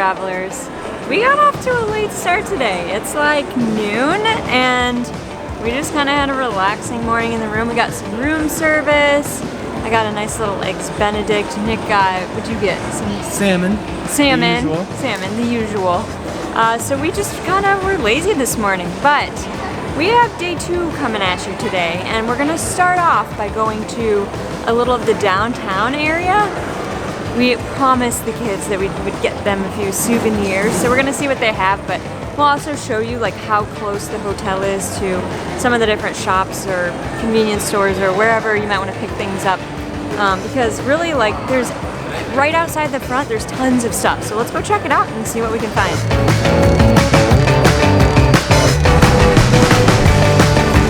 travelers. We got off to a late start today. It's like noon and we just kind of had a relaxing morning in the room. We got some room service. I got a nice little eggs Benedict. Nick got, what'd you get? Some salmon. Salmon. The usual. So we just kind of were lazy this morning, but we have day 2 coming at you today, and we're gonna start off by going to a little of the downtown area. We promised the kids that we would get them a few souvenirs, so we're gonna see what they have, but we'll also show you like how close the hotel is to some of the different shops or convenience stores or wherever you might want to pick things up. Because really, like, there's right outside the front, there's tons of stuff. So let's go check it out and see what we can find.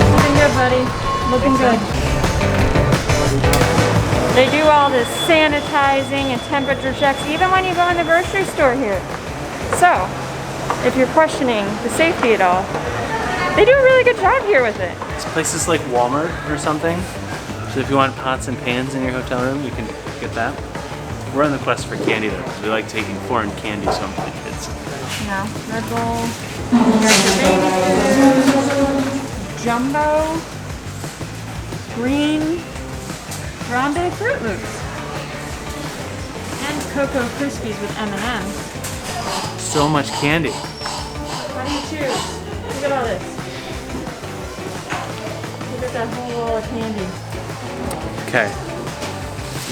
Looking good, buddy. Looking good. They do all this sanitizing and temperature checks, even when you go in the grocery store here. So, if you're questioning the safety at all, they do a really good job here with it. This place is like Walmart or something. So if you want pots and pans in your hotel room, you can get that. We're on the quest for candy though, because we like taking foreign candies home for the kids. Yeah, Red Bull, baby food, Jumbo, Green, Grande Fruit Loops, and Cocoa Krispies with M&M's. So much candy. How do you choose? Look at all this. Look at that whole wall of candy. Okay.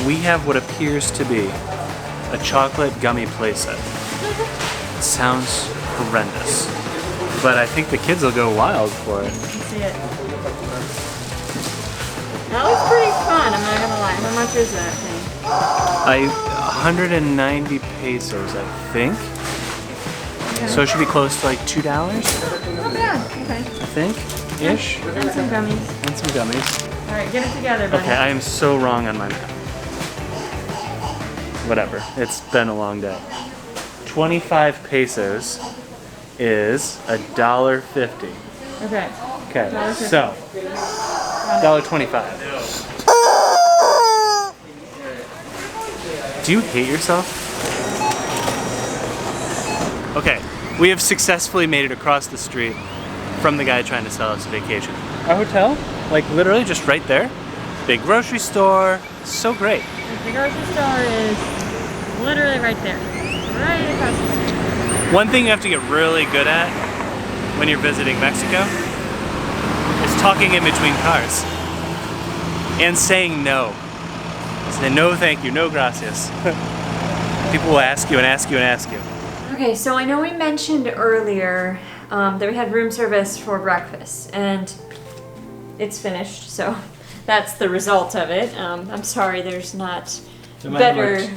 We have what appears to be a chocolate gummy playset. It sounds horrendous, but I think the kids will go wild for it. Let's see it. That looks pretty fun, I'm not gonna lie. How much is that thing? 190 pesos, I think. Okay. So it should be close to like $2. Not bad, okay. I think, ish. And some gummies. And some gummies. All right, get it together, buddy. Okay, I am so wrong on my math. Whatever, it's been a long day. 25 pesos is $1.50. Okay. Okay, $1.50. so $1.25. Do you hate yourself? Okay, we have successfully made it across the street from the guy trying to sell us a vacation. Our hotel, like literally just right there. Big grocery store, so great. The grocery store is literally right there. Right across the street. One thing you have to get really good at when you're visiting Mexico is talking in between cars and saying no. Say no thank you, no gracias. People will ask you and ask you and ask you. Okay, so I know we mentioned earlier that we had room service for breakfast, and it's finished, so that's the result of it. I'm sorry there's not better,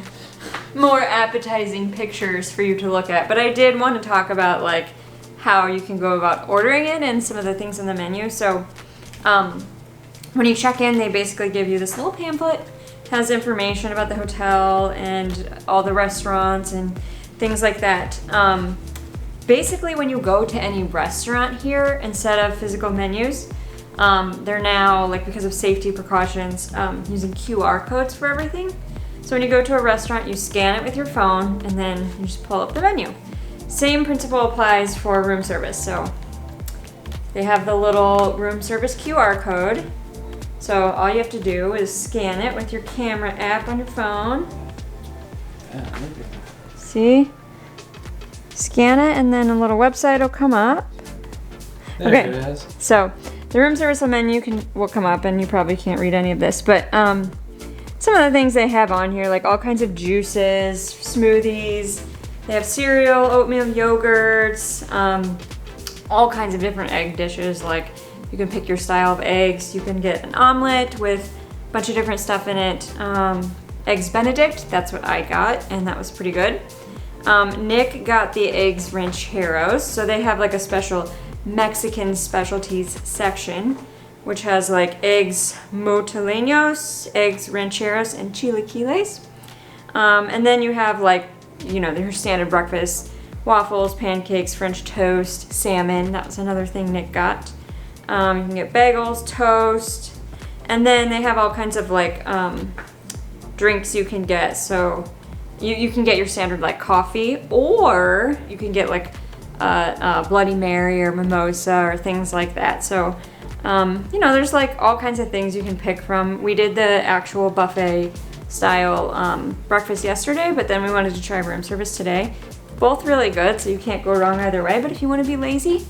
more appetizing pictures for you to look at, but I did want to talk about like how you can go about ordering it and some of the things on the menu. So when you check in, they basically give you this little pamphlet. It has information about the hotel and all the restaurants and things like that. Basically, when you go to any restaurant here, instead of physical menus, they're now, like because of safety precautions, using QR codes for everything. So when you go to a restaurant, you scan it with your phone and then you just pull up the menu. Same principle applies for room service. So they have the little room service QR code. So all you have to do is scan it with your camera app on your phone. See? Scan it and then a little website will come up. There it is. So the room service menu will come up, and you probably can't read any of this, but some of the things they have on here, like all kinds of juices, smoothies. They have cereal, oatmeal yogurts, all kinds of different egg dishes. Like you can pick your style of eggs. You can get an omelet with a bunch of different stuff in it. Eggs Benedict, that's what I got, and that was pretty good. Nick got the eggs rancheros, so they have like a special Mexican specialties section, which has like eggs motileños, eggs rancheros, and chilaquiles. And then you have like, you know, their standard breakfast, waffles, pancakes, French toast, salmon. That was another thing Nick got. You can get bagels, toast, and then they have all kinds of like drinks you can get. So you can get your standard like coffee, or you can get like Bloody Mary or mimosa or things like that. So, you know, there's like all kinds of things you can pick from. We did the actual buffet style breakfast yesterday, but then we wanted to try room service today. Both really good, so you can't go wrong either way. But if you want to be lazy,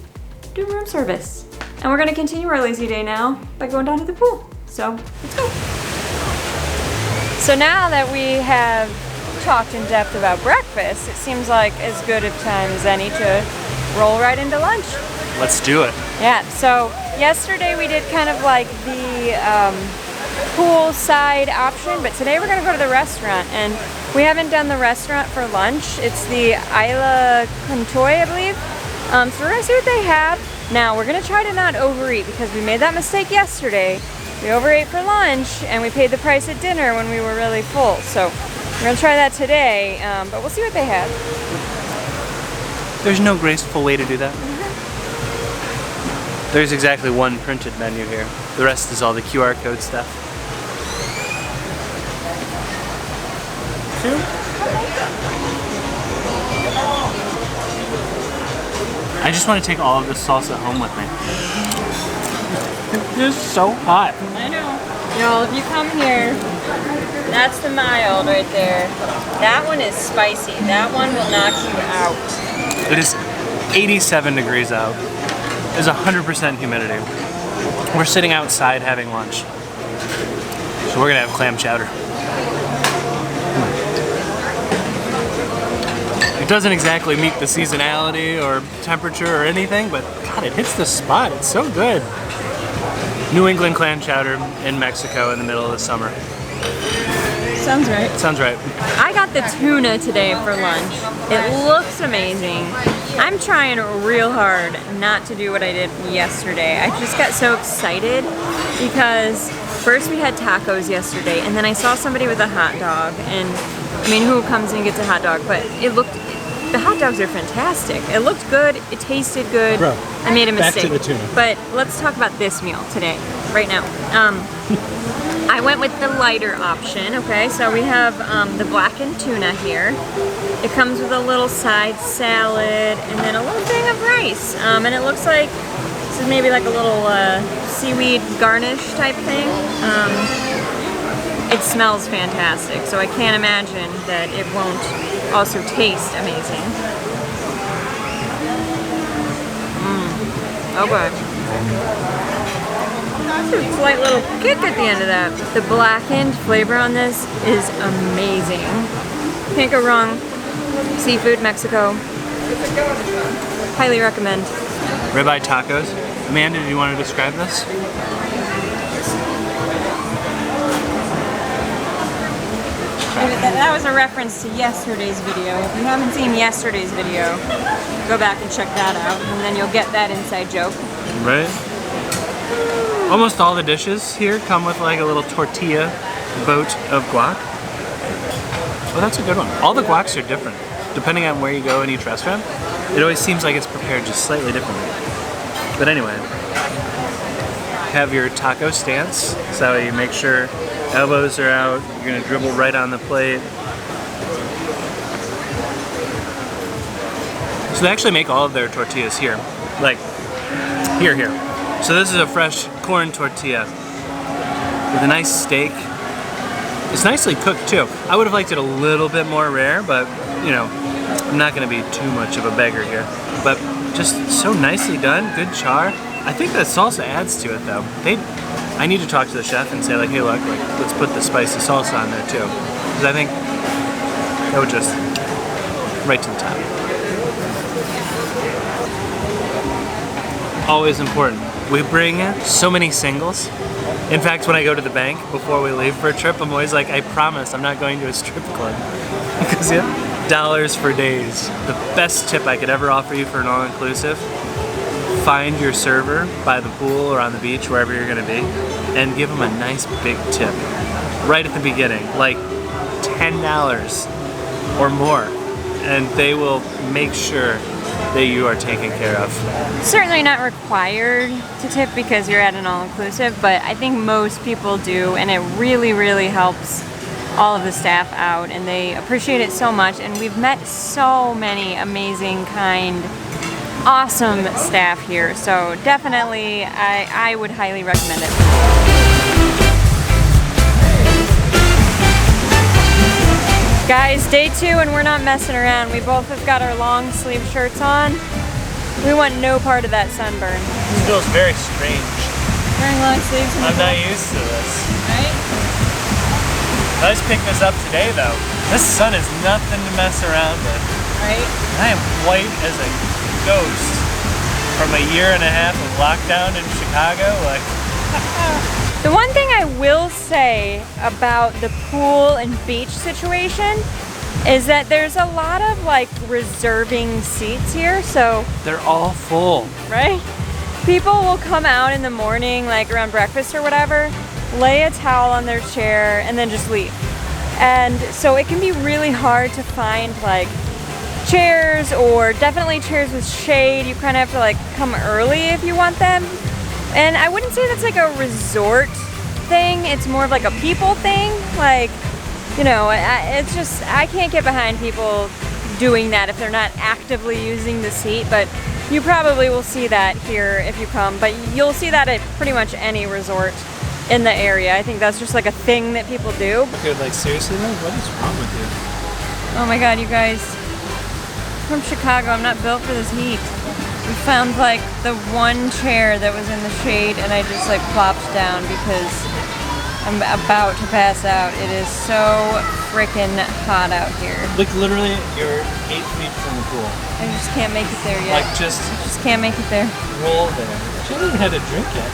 do room service. And we're gonna continue our lazy day now by going down to the pool. So let's go. So now that we have talked in depth about breakfast, it seems like as good of time as any to roll right into lunch. Let's do it. Yeah, so yesterday we did kind of like the poolside option, but today we're gonna go to the restaurant, and we haven't done the restaurant for lunch. It's the Isla Contoy, I believe. So we're gonna see what they have. Now we're gonna try to not overeat because we made that mistake yesterday. We overate for lunch and we paid the price at dinner when we were really full. So we're gonna try that today, but we'll see what they have. There's no graceful way to do that. There's exactly one printed menu here. The rest is all the QR code stuff. I just want to take all of this salsa home with me. It's just so hot. I know. Y'all, if you come here, that's the mild right there. That one is spicy. That one will knock you out. It is 87 degrees out. There's 100% humidity. We're sitting outside having lunch. So we're gonna have clam chowder. It doesn't exactly meet the seasonality or temperature or anything, but God, it hits the spot. It's so good. New England clam chowder in Mexico in the middle of the summer. Sounds right. Sounds right. I got the tuna today for lunch. It looks amazing. I'm trying real hard not to do what I did yesterday. I just got so excited because first we had tacos yesterday, and then I saw somebody with a hot dog, and I mean, who comes and gets a hot dog? But the hot dogs are fantastic. It looked good, it tasted good. Bro, I made a mistake. back to the tuna. But let's talk about this meal today, right now. I went with the lighter option, okay? So we have the blackened tuna here. It comes with a little side salad and then a little thing of rice. And it looks like this is maybe like a little seaweed garnish type thing. It smells fantastic, so I can't imagine that it won't also taste amazing. Okay. A slight little kick at the end of that. The blackened flavor on this is amazing. Can't go wrong. Seafood, Mexico. Highly recommend. Ribeye tacos. Amanda, do you want to describe this? That was a reference to yesterday's video. If you haven't seen yesterday's video, go back and check that out, and then you'll get that inside joke. Right? Almost all the dishes here come with like a little tortilla boat of guac. Oh, that's a good one. All the guacs are different. Depending on where you go in each restaurant, it always seems like it's prepared just slightly differently. But anyway, have your taco stance. So you make sure elbows are out. You're gonna dribble right on the plate. So they actually make all of their tortillas here. Like, here. So this is a fresh corn tortilla with a nice steak. It's nicely cooked too. I would have liked it a little bit more rare, but you know, I'm not gonna be too much of a beggar here. But just so nicely done, good char. I think that salsa adds to it though. I need to talk to the chef and say like, hey look, like, let's put the spicy salsa on there too. Because I think that would just, right to the top. Always important. We bring so many singles. In fact, when I go to the bank before we leave for a trip, I'm always like, I promise I'm not going to a strip club. Because yeah, dollars for days. The best tip I could ever offer you for an all-inclusive, find your server by the pool or on the beach, wherever you're gonna be, and give them a nice big tip. Right at the beginning, like $10 or more. And they will make sure that you are taken care of. Certainly not required to tip because you're at an all-inclusive, but I think most people do, and it really, really helps all of the staff out, and they appreciate it so much. And we've met so many amazing, kind, awesome staff here. So definitely, I would highly recommend it. Guys, day 2 and we're not messing around. We both have got our long sleeve shirts on. We want no part of that sunburn. This feels very strange. Wearing long sleeves. I'm not used to this. Right? I just picked this up today though. This sun is nothing to mess around with. Right? I am white as a ghost from a year and a half of lockdown in Chicago. Like, the one thing I will say about the pool and beach situation is that there's a lot of like reserving seats here, so they're all full. right? People will come out in the morning, like around breakfast or whatever, lay a towel on their chair and then just leave. And so it can be really hard to find like chairs, or definitely chairs with shade. You kind of have to like come early if you want them. And I wouldn't say that's like a resort thing, it's more of like a people thing. Like, you know, it's just, I can't get behind people doing that if they're not actively using the seat, but you probably will see that here if you come, but you'll see that at pretty much any resort in the area. I think that's just like a thing that people do. Dude, like seriously though, what is wrong with you? Oh my god, you guys. From Chicago, I'm not built for this heat. We found like the one chair that was in the shade and I just like plopped down because I'm about to pass out. It is so freaking hot out here. Like literally, you're 8 feet from the pool. I just can't make it there yet. Like just can't make it there. roll there. She hasn't even had a drink yet.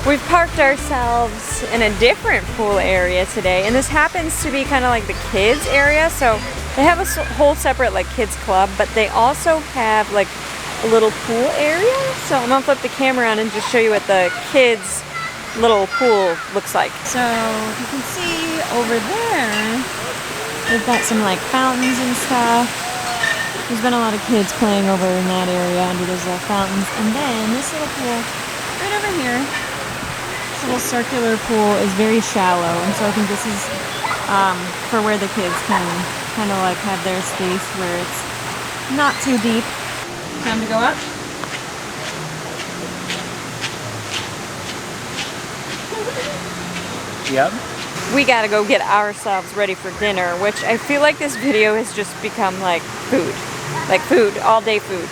We've parked ourselves in a different pool area today, and this happens to be kind of like the kids area. So they have a whole separate like kids club, but they also have like a little pool area. So I'm gonna flip the camera on and just show you what the kids' little pool looks like. So you can see over there, they've got some like fountains and stuff. There's been a lot of kids playing over in that area under those little fountains. And then this little pool right over here, this little circular pool is very shallow. And so I think this is for where the kids can kind of like have their space where it's not too deep. Time to go up. Yep. We gotta go get ourselves ready for dinner, which I feel like this video has just become like food. Like food, all day food.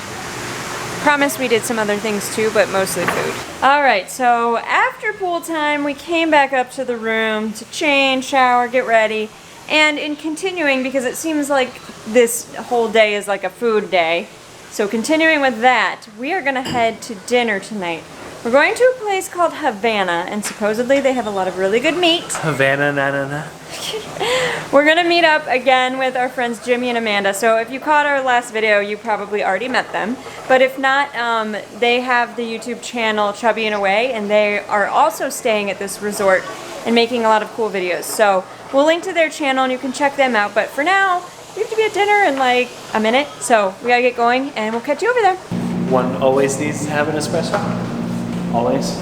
Promise we did some other things too, but mostly food. All right, so after pool time, we came back up to the room to change, shower, get ready. And in continuing, because it seems like this whole day is like a food day, so continuing with that, we are gonna head to dinner tonight. We're going to a place called Havana, and supposedly they have a lot of really good meat. Havana, na. We're gonna meet up again with our friends Jimmy and Amanda. So if you caught our last video, you probably already met them. But if not, they have the YouTube channel Chubby and Away, and they are also staying at this resort and making a lot of cool videos. So we'll link to their channel and you can check them out. But for now, we have to be at dinner in like a minute, so we gotta get going and we'll catch you over there. One always needs to have an espresso. Always.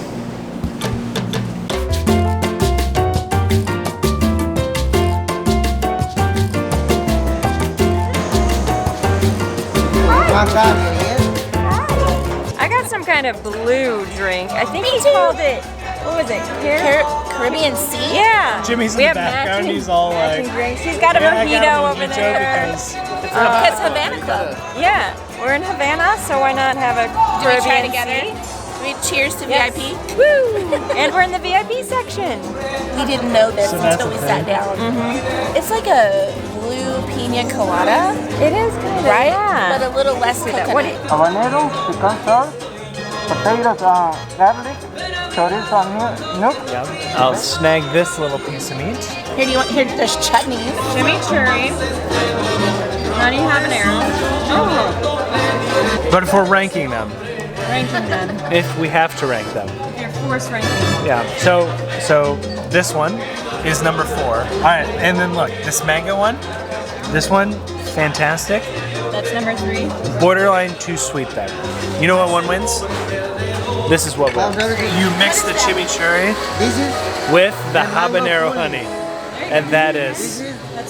I got some kind of blue drink. I think he called it, what was it? Caribbean Sea? Yeah. Jimmy's in We the have background. matching- He's all matching like, drinks. He's got a yeah, I mojito got a over mojito there. because Because Havana Club. Yeah, we're in Havana, so why not have a Do we try Caribbean together? Sea? We cheers to Yes. VIP. Woo! And we're in the VIP section. We didn't know this So that's until we a sat thing. down. It's like a blue pina colada, It is kind of, right? yeah. But a little less that. coconut. What Habanero, pecan sauce, potatoes, garlic, chorizo, nuke. yep. I'll snag this little piece of meat. Here, do you want? Here, there's chutneys. chimichurri, honey habanero. Oh, But if we're ranking them, ranking them. if we have to rank them, Your force ranking. yeah. So this one is number 4. All right, and then look, this mango one. This one, fantastic. That's number 3. Borderline too sweet though. You know what one wins? This is what wins. You mix the chimichurri This is with the habanero honey. And that is...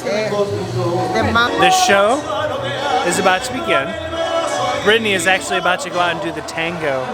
The show is about to begin. Brittany is actually about to go out and do the tango.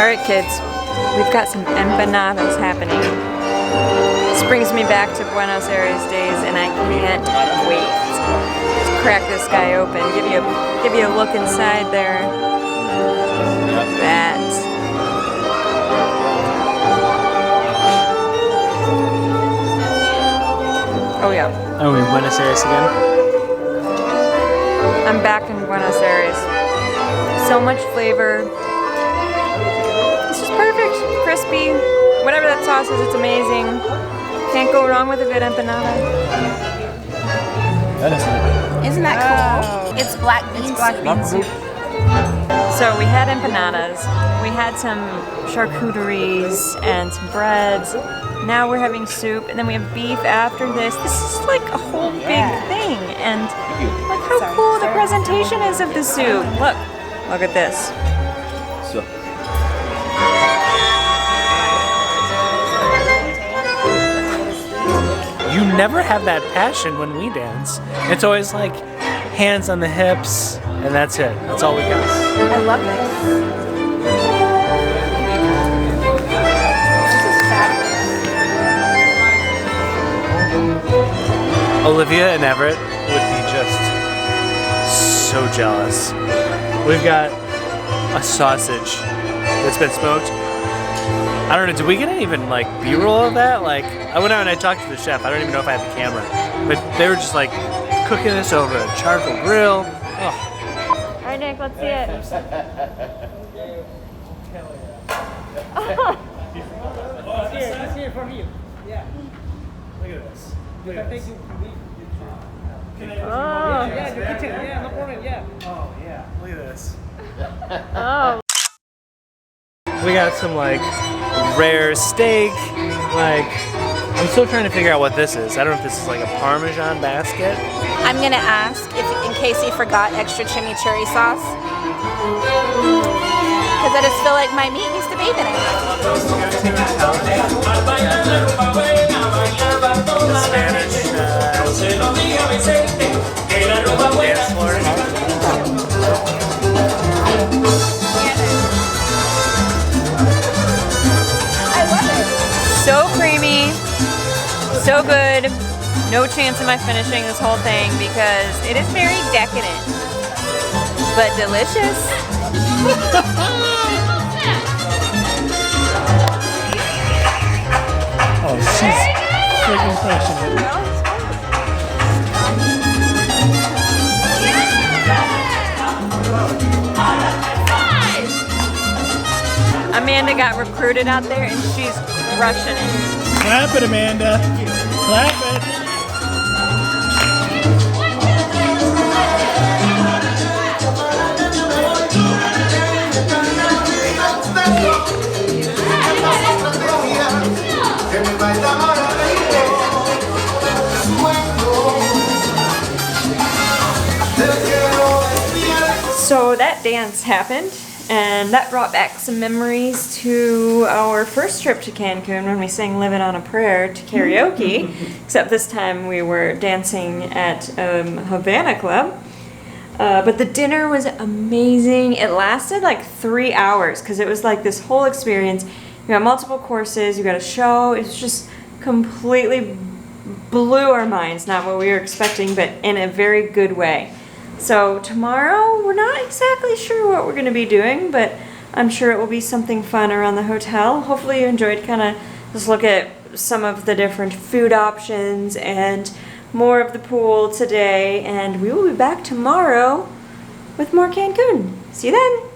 Alright kids, we've got some empanadas happening. This brings me back to Buenos Aires days and I can't wait to crack this guy open. Give you a look inside there. That. Oh yeah. Are we in Buenos Aires again? I'm back in Buenos Aires. So much flavor. It's just perfect, crispy. Whatever that sauce is, it's amazing. Can't go wrong with a good empanada. Isn't that cool? It's black bean soup. So we had empanadas, we had some charcuteries and some breads. Now we're having soup, and then we have beef after this. This is like a whole big thing. And look how cool the presentation is of the soup. Look at this. You never have that passion when we dance. It's always like hands on the hips, and that's it. That's all we got. I love this. Olivia and Everett would be just so jealous. We've got a sausage that's been smoked. I don't know, did we get any even like B-roll of that? Like, I went out and I talked to the chef. I don't even know if I had the camera. But they were just like cooking this over a charcoal grill. Oh. All right, Nick, let's see it. Let's hear from you. Yeah. Look at this. Look at this. Oh. Yeah, the kitchen. Yeah, no problem. Yeah. Oh yeah, look at this. Oh. We got some like rare steak. Like, I'm still trying to figure out what this is. I don't know if this is like a Parmesan basket. I'm gonna ask if, in case he forgot extra chimichurri sauce, because I just feel like my meat needs to bathe in it. Spanish dance floor. So creamy, so good. No chance of my finishing this whole thing because it is very decadent, but delicious. Oh, she's freaking passionate. Amanda got recruited out there and she's crushing it. Clap it, Amanda. Clap it. So that dance happened, and that brought back some memories to our first trip to Cancun when we sang Living on a Prayer to karaoke, except this time we were dancing at Havana Club. But the dinner was amazing. It lasted like 3 hours because it was like this whole experience. You got multiple courses, you got a show. It was just completely blew our minds, not what we were expecting, but in a very good way. So tomorrow, we're not exactly sure what we're going to be doing, but I'm sure it will be something fun around the hotel. Hopefully you enjoyed kind of just look at some of the different food options and more of the pool today, and we will be back tomorrow with more Cancun. See you then!